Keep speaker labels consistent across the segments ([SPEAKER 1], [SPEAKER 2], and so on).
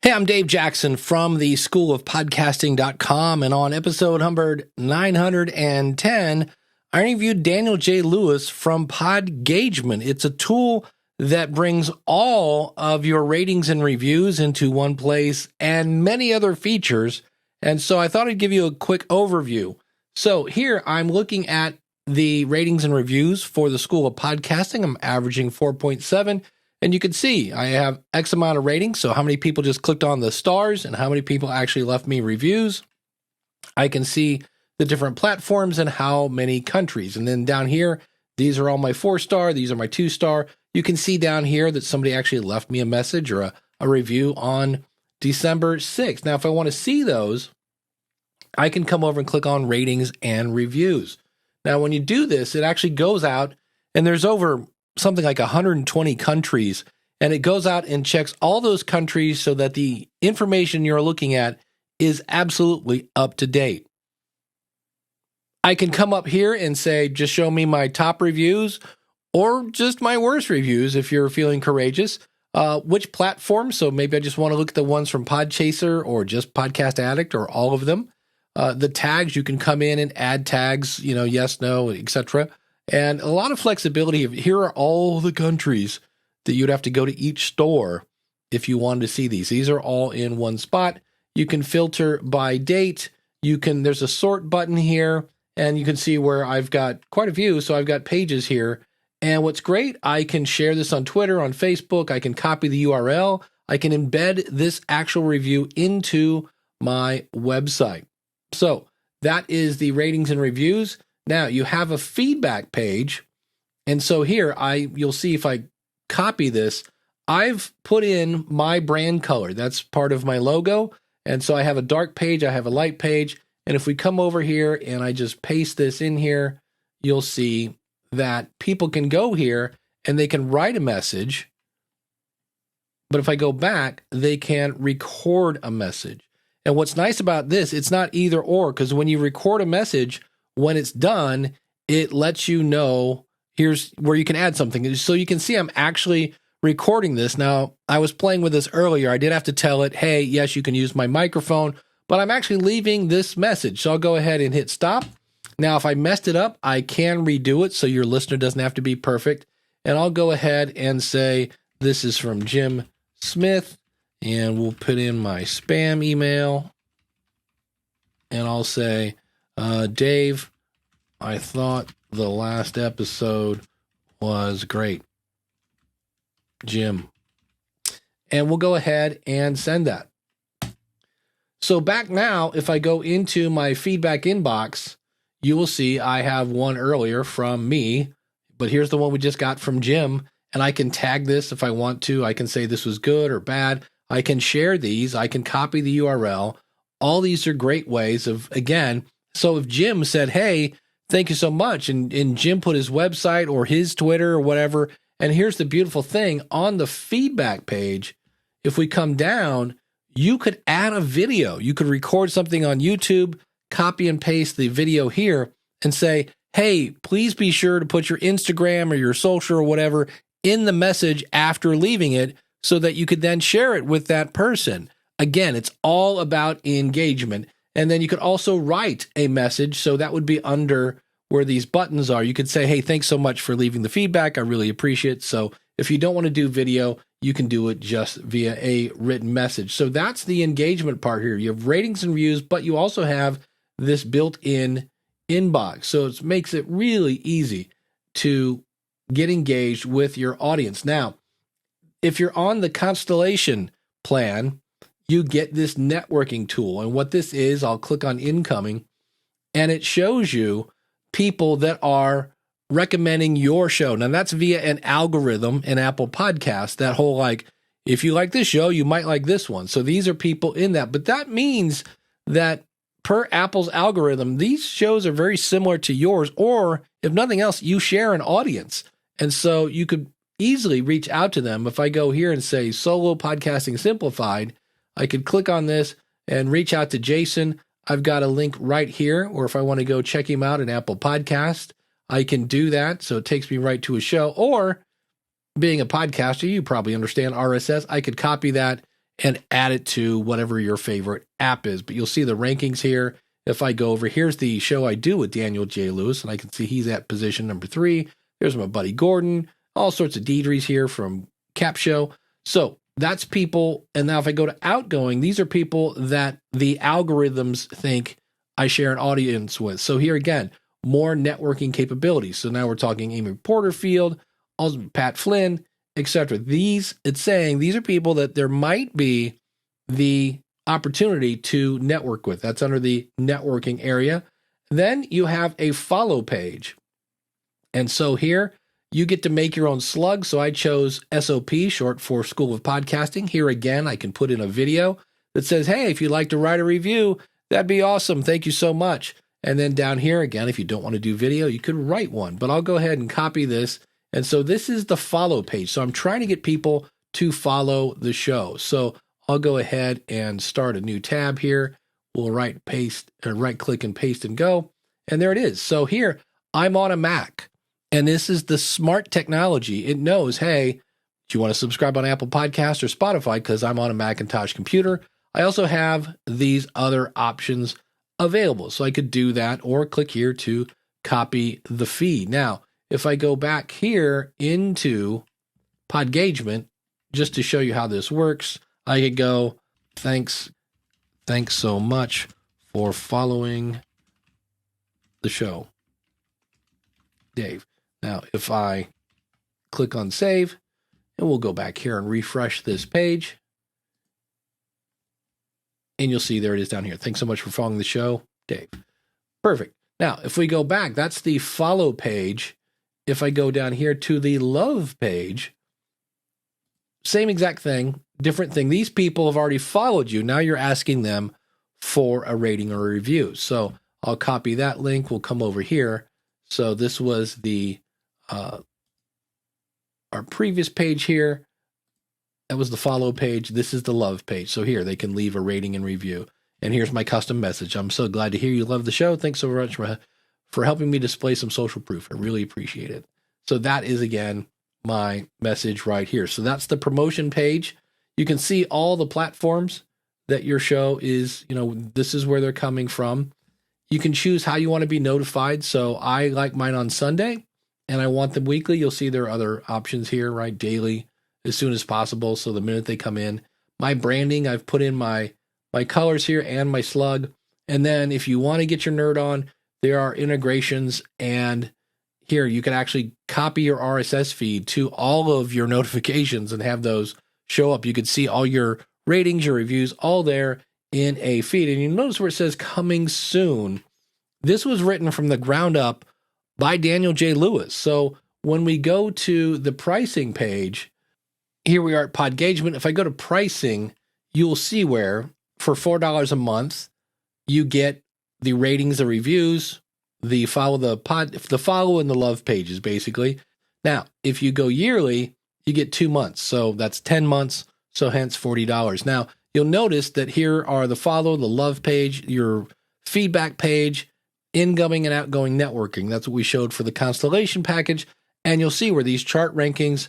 [SPEAKER 1] Hey, I'm Dave Jackson from the School of Podcasting.com, and on episode number 910, I interviewed Daniel J. Lewis from Podgagement. It's a tool that brings all of your ratings and reviews into one place and many other features. And so I thought I'd give you a quick overview. So here I'm looking at the ratings and reviews for the School of Podcasting. I'm averaging 4.7. And you can see I have X amount of ratings, so how many people just clicked on the stars and how many people actually left me reviews. I can see the different platforms and how many countries. And then down here, these are all my 4-star, these are my 2-star. You can see down here that somebody actually left me a message or a review on December 6th. Now, if I want to see those, I can come over and click on ratings and reviews. Now, when you do this, it actually goes out and there's over something like 120 countries, and it goes out and checks all those countries so that the information you're looking at is absolutely up to date. I can come up here and say, just show me my top reviews or just my worst reviews if you're feeling courageous. Which platform? So maybe I just want to look at the ones from Podchaser or just Podcast Addict or all of them. The tags, you can come in and add tags, yes, no, etc. And a lot of flexibility. Here are all the countries that you'd have to go to each store if you wanted to see these. These are all in one spot. You can filter by date. There's a sort button here, and you can see where I've got quite a few. So I've got pages here. And what's great, I can share this on Twitter, on Facebook. I can copy the URL. I can embed this actual review into my website. So that is the ratings and reviews. Now, you have a feedback page, and so here, you'll see if I copy this, I've put in my brand color. That's part of my logo, and so I have a dark page, I have a light page, and if we come over here and I just paste this in here, you'll see that people can go here and they can write a message, but if I go back, they can record a message. And what's nice about this, it's not either or, because when you record a message, when it's done, it lets you know here's where you can add something. So you can see I'm actually recording this. Now, I was playing with this earlier. I did have to tell it, hey, yes, you can use my microphone, but I'm actually leaving this message. So I'll go ahead and hit stop. Now, if I messed it up, I can redo it so your listener doesn't have to be perfect. And I'll go ahead and say, this is from Jim Smith, and we'll put in my spam email. And I'll say, Dave, I thought the last episode was great. Jim. And we'll go ahead and send that. So back now, if I go into my feedback inbox, you will see I have one earlier from me, but here's the one we just got from Jim, and I can tag this if I want to. I can say this was good or bad. I can share these. I can copy the URL. All these are great ways of, again, so if Jim said, hey, thank you so much, and Jim put his website or his Twitter or whatever, and here's the beautiful thing, on the feedback page, if we come down, you could add a video. You could record something on YouTube, copy and paste the video here, and say, hey, please be sure to put your Instagram or your social or whatever in the message after leaving it so that you could then share it with that person. Again, it's all about engagement. And then you could also write a message. So that would be under where these buttons are. You could say, hey, thanks so much for leaving the feedback. I really appreciate it. So if you don't want to do video, you can do it just via a written message. So that's the engagement part here. You have ratings and reviews, but you also have this built-in inbox. So it makes it really easy to get engaged with your audience. Now, if you're on the Constellation plan, you get this networking tool. And what this is, I'll click on incoming, and it shows you people that are recommending your show. Now, that's via an algorithm in Apple Podcasts, that whole if you like this show, you might like this one. So these are people in that. But that means that per Apple's algorithm, these shows are very similar to yours, or if nothing else, you share an audience. And so you could easily reach out to them. If I go here and say Solo Podcasting Simplified, I could click on this and reach out to Jason. I've got a link right here, or if I want to go check him out in Apple Podcast, I can do that. So it takes me right to a show. Or being a podcaster, you probably understand RSS. I could copy that and add it to whatever your favorite app is. But you'll see the rankings here. If I go over, here's the show I do with Daniel J. Lewis, and I can see he's at position number 3. There's my buddy Gordon, all sorts of Deidres here from Cap Show. So that's people. And now if I go to outgoing, these are people that the algorithms think I share an audience with. So here again, more networking capabilities. So now we're talking Amy Porterfield, also Pat Flynn, etc. It's saying these are people that there might be the opportunity to network with. That's under the networking area. Then you have a follow page. And so here you get to make your own slug. So I chose SOP, short for School of Podcasting. Here again, I can put in a video that says, hey, if you'd like to write a review, that'd be awesome. Thank you so much. And then down here again, if you don't want to do video, you could write one, but I'll go ahead and copy this. And so this is the follow page. So I'm trying to get people to follow the show. So I'll go ahead and start a new tab here. We'll right click and paste and go. And there it is. So here I'm on a Mac, and this is the smart technology. It knows, hey, do you want to subscribe on Apple Podcasts or Spotify? Because I'm on a Macintosh computer. I also have these other options available. So I could do that or click here to copy the feed. Now, if I go back here into Podgagement, just to show you how this works, I could go, thanks so much for following the show, Dave. Now, if I click on save, and we'll go back here and refresh this page, and you'll see there it is down here. Thanks so much for following the show, Dave. Perfect. Now, if we go back, that's the follow page. If I go down here to the love page, same exact thing, different thing. These people have already followed you. Now you're asking them for a rating or a review. So I'll copy that link. We'll come over here. So this was the our previous page here. That was the follow page. This is the love page. So here they can leave a rating and review. And here's my custom message. I'm so glad to hear you love the show. Thanks so much for helping me display some social proof. I really appreciate it. So that is, again, my message right here. So that's the promotion page. You can see all the platforms that your show is, this is where they're coming from. You can choose how you want to be notified. So I like mine on Sunday, and I want them weekly. You'll see there are other options here, right? Daily, as soon as possible. So the minute they come in, my branding, I've put in my colors here and my slug. And then if you want to get your nerd on, there are integrations, and here you can actually copy your RSS feed to all of your notifications and have those show up. You can see all your ratings, your reviews, all there in a feed. And you notice where it says coming soon. This was written from the ground up by Daniel J. Lewis. So when we go to the pricing page, here we are at Podgagement. If I go to pricing, you'll see where for $4 a month, you get the ratings, the reviews, the follow and the love pages, basically. Now, if you go yearly, you get 2 months. So that's 10 months. So hence $40. Now, you'll notice that here are the follow, the love page, your feedback page, incoming and outgoing networking. That's what we showed for the Constellation package. And you'll see where these chart rankings,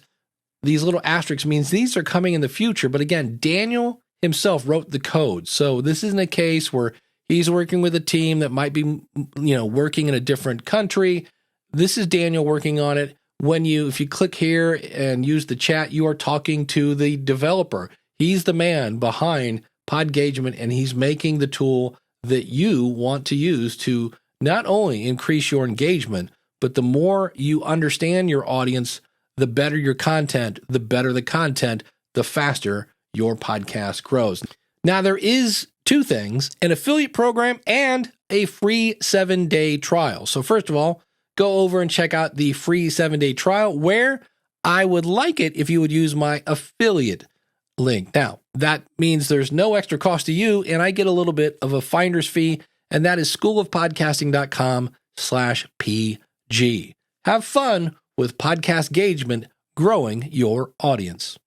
[SPEAKER 1] these little asterisks means these are coming in the future. But again, Daniel himself wrote the code. So this isn't a case where he's working with a team that might be, working in a different country. This is Daniel working on it. If you click here and use the chat, you are talking to the developer. He's the man behind Podgagement, and he's making the tool that you want to use to not only increase your engagement, but the more you understand your audience, the better your content, the better the content, the faster your podcast grows. Now, there is two things, an affiliate program and a free 7-day trial. So first of all, go over and check out the free 7-day trial, where I would like it if you would use my affiliate link. Now, that means there's no extra cost to you, and I get a little bit of a finder's fee, and that is schoolofpodcasting.com/PG. Have fun with Podcastgagement, growing your audience.